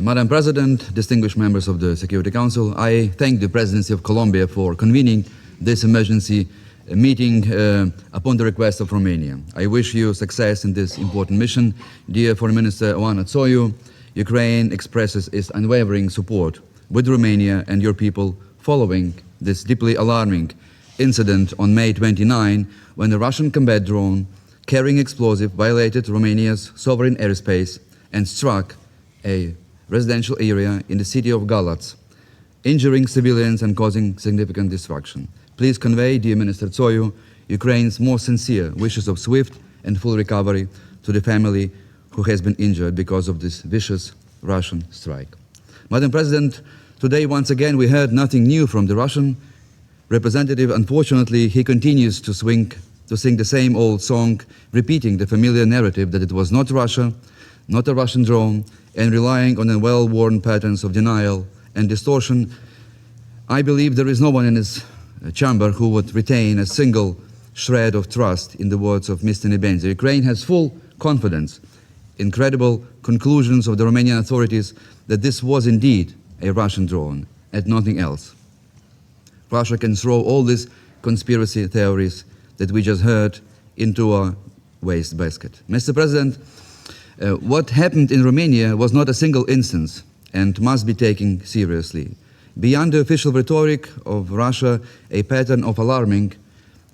Madam President, distinguished members of the Security Council, I thank the Presidency of Colombia for convening this emergency meeting upon the request of Romania. I wish you success in this important mission. Dear Foreign Minister Oana Tsoyu, Ukraine expresses its unwavering support with Romania and your people following this deeply alarming incident on May 29 when a Russian combat drone carrying explosive violated Romania's sovereign airspace and struck a residential area in the city of Galați, injuring civilians and causing significant destruction. Please convey, dear Minister Tsoyu, Ukraine's most sincere wishes of swift and full recovery to the family who has been injured because of this vicious Russian strike. Madam President, today once again we heard nothing new from the Russian representative. Unfortunately, he continues to sing the same old song, repeating the familiar narrative that it was not Russia, not a Russian drone, and relying on the well-worn patterns of denial and distortion. I believe there is no one in this chamber who would retain a single shred of trust in the words of Mr. Nebenza. Ukraine has full confidence in credible conclusions of the Romanian authorities that this was indeed a Russian drone and nothing else. Russia can throw all these conspiracy theories that we just heard into a waste basket. Mr. President, what happened in Romania was not a single instance and must be taken seriously. Beyond the official rhetoric of Russia, a pattern of alarming,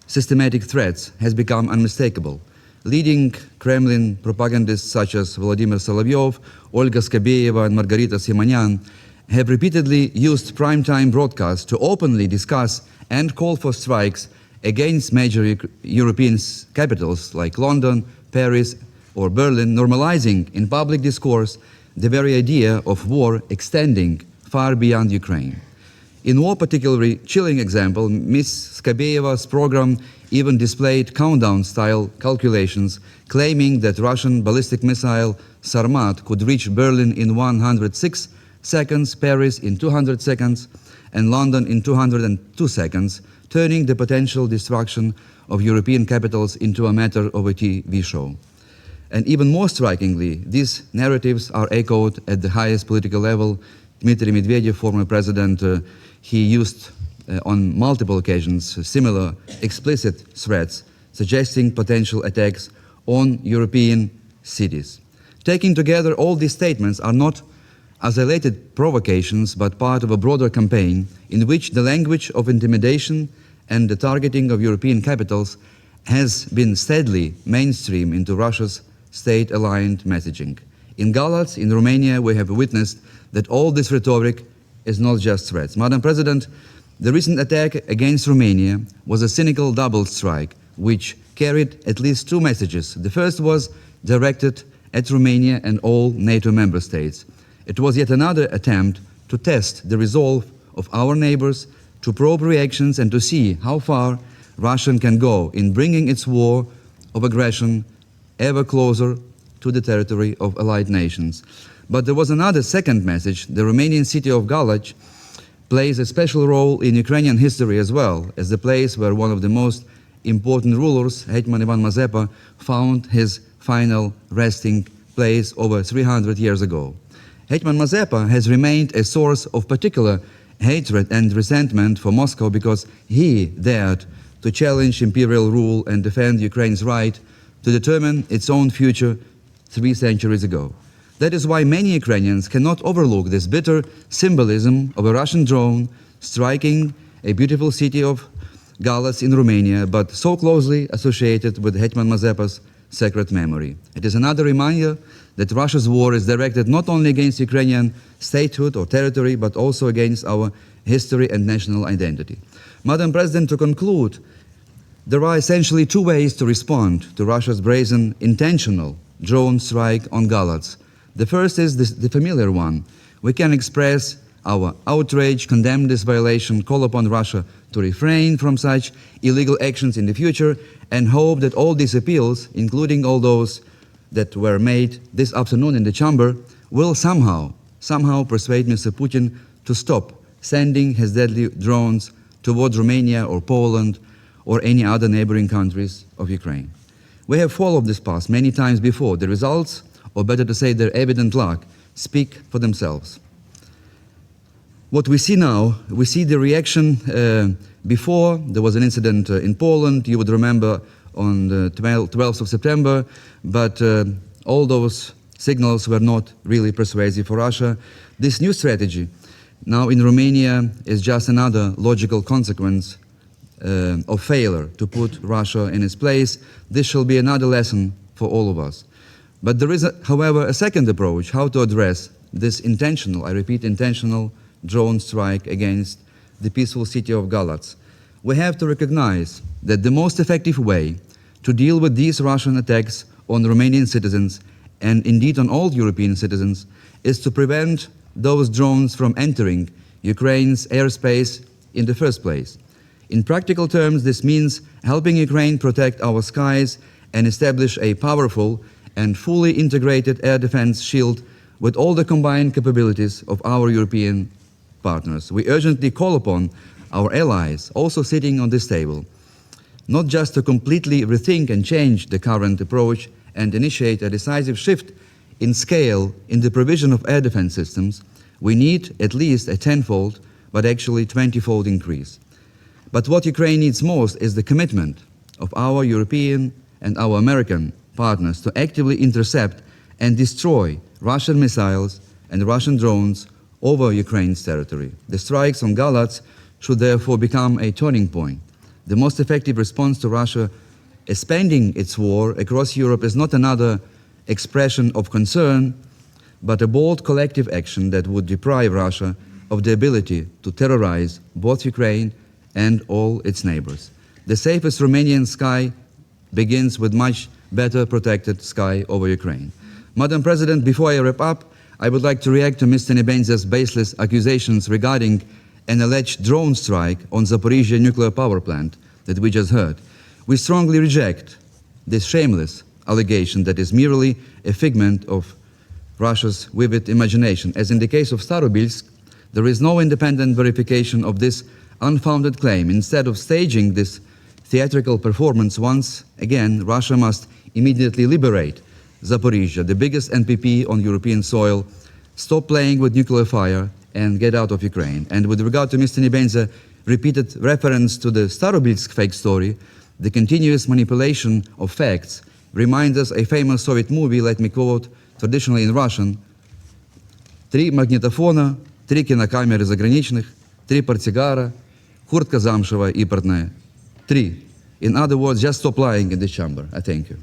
systematic threats has become unmistakable. Leading Kremlin propagandists such as Vladimir Solovyov, Olga Skabeyeva, and Margarita Simonyan have repeatedly used primetime broadcasts to openly discuss and call for strikes against major European capitals like London, Paris, or Berlin, normalizing in public discourse the very idea of war extending far beyond Ukraine. In one particularly chilling example, Ms. Skabeyeva's program even displayed countdown-style calculations claiming that Russian ballistic missile Sarmat could reach Berlin in 106 seconds, Paris in 200 seconds, and London in 202 seconds, turning the potential destruction of European capitals into a matter of a TV show. And even more strikingly, these narratives are echoed at the highest political level. Dmitry Medvedev, former president, he used on multiple occasions similar explicit threats, suggesting potential attacks on European cities. Taken together, all these statements are not isolated provocations, but part of a broader campaign in which the language of intimidation and the targeting of European capitals has been steadily mainstream into Russia's state-aligned messaging. In Galați, in Romania, we have witnessed that all this rhetoric is not just threats. Madam President, the recent attack against Romania was a cynical double strike, which carried at least two messages. The first was directed at Romania and all NATO member states. It was yet another attempt to test the resolve of our neighbors, to probe reactions and to see how far Russia can go in bringing its war of aggression ever closer to the territory of allied nations. But there was another second message. The Romanian city of Galați plays a special role in Ukrainian history as well, as the place where one of the most important rulers, Hetman Ivan Mazepa, found his final resting place over 300 years ago. Hetman Mazepa has remained a source of particular hatred and resentment for Moscow because he dared to challenge imperial rule and defend Ukraine's right to determine its own future 3 centuries ago. That is why many Ukrainians cannot overlook this bitter symbolism of a Russian drone striking a beautiful city of Galați in Romania, but so closely associated with Hetman Mazepa's sacred memory. It is another reminder that Russia's war is directed not only against Ukrainian statehood or territory, but also against our history and national identity. Madam President, to conclude, there are essentially two ways to respond to Russia's brazen, intentional drone strike on Galați. The first is the familiar one. We can express our outrage, condemn this violation, call upon Russia to refrain from such illegal actions in the future, and hope that all these appeals, including all those that were made this afternoon in the chamber, will somehow persuade Mr. Putin to stop sending his deadly drones towards Romania or Poland or any other neighboring countries of Ukraine. We have followed this path many times before. The results, or better to say their evident lack, speak for themselves. What we see now, we see the reaction before. There was an incident in Poland, you would remember, on the 12th of September, but all those signals were not really persuasive for Russia. This new strategy now in Romania is just another logical consequence of failure to put Russia in its place. This shall be another lesson for all of us. But there is, however, a second approach, how to address this intentional, I repeat, intentional drone strike against the peaceful city of Galați. We have to recognize that the most effective way to deal with these Russian attacks on Romanian citizens, and indeed on all European citizens, is to prevent those drones from entering Ukraine's airspace in the first place. In practical terms, this means helping Ukraine protect our skies and establish a powerful and fully integrated air defense shield with all the combined capabilities of our European partners. We urgently call upon our allies, also sitting on this table, not just to completely rethink and change the current approach and initiate a decisive shift in scale in the provision of air defense systems. We need at least a tenfold, but actually 20-fold increase. But what Ukraine needs most is the commitment of our European and our American partners to actively intercept and destroy Russian missiles and Russian drones over Ukraine's territory. The strikes on Galați should therefore become a turning point. The most effective response to Russia expanding its war across Europe is not another expression of concern, but a bold collective action that would deprive Russia of the ability to terrorize both Ukraine and all its neighbors. The safest Romanian sky begins with much better protected sky over Ukraine. Madam President, before I wrap up, I would like to react to Mr. Nebenza's baseless accusations regarding an alleged drone strike on Zaporizhzhia nuclear power plant that we just heard. We strongly reject this shameless allegation that is merely a figment of Russia's vivid imagination. As in the case of Starobilsk, there is no independent verification of this unfounded claim. Instead of staging this theatrical performance once again, Russia must immediately liberate Zaporizhzhia, the biggest NPP on European soil, stop playing with nuclear fire and get out of Ukraine. And with regard to Mr. Nebenza's repeated reference to the Starobilsk fake story, the continuous manipulation of facts reminds us a famous Soviet movie, let me quote, traditionally in Russian: «Три магнитофона, три кинокамеры заграничных, три портсигара, куртка замшевая и портная. Три». In other words, just stop lying in this chamber. I thank you.